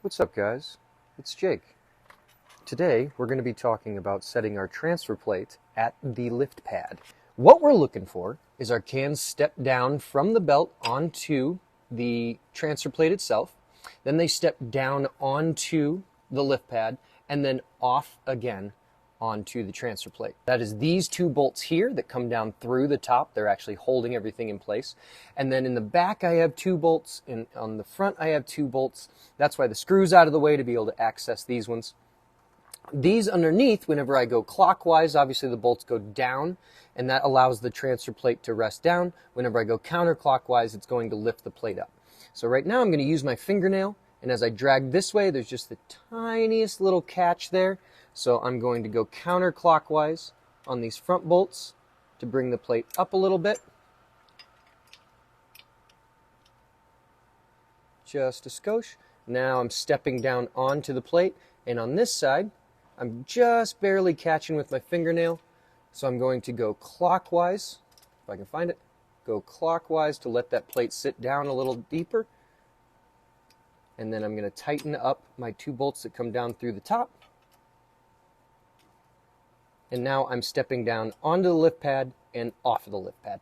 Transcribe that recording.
What's up, guys? It's Jake. Today we're going to be talking about setting our transfer plate at the lift pad. What we're looking for is our cans step down from the belt onto the transfer plate itself, then they step down onto the lift pad, and then off again onto the transfer plate. That is these two bolts here that come down through the top. They're actually holding everything in place. And then in the back I have two bolts, and on the front I have two bolts. That's why the screw's out of the way to be able to access these ones. These underneath, whenever I go clockwise, obviously the bolts go down, and that allows the transfer plate to rest down. Whenever I go counterclockwise, it's going to lift the plate up. So right now I'm going to use my fingernail, and as I drag this way, there's just the tiniest little catch there. So I'm going to go counterclockwise on these front bolts to bring the plate up a little bit. Just a skosh. Now I'm stepping down onto the plate, and on this side, I'm just barely catching with my fingernail. So I'm going to go clockwise, if I can find it, go clockwise to let that plate sit down a little deeper. And then I'm going to tighten up my two bolts that come down through the top. And now I'm stepping down onto the lift pad and off of the lift pad.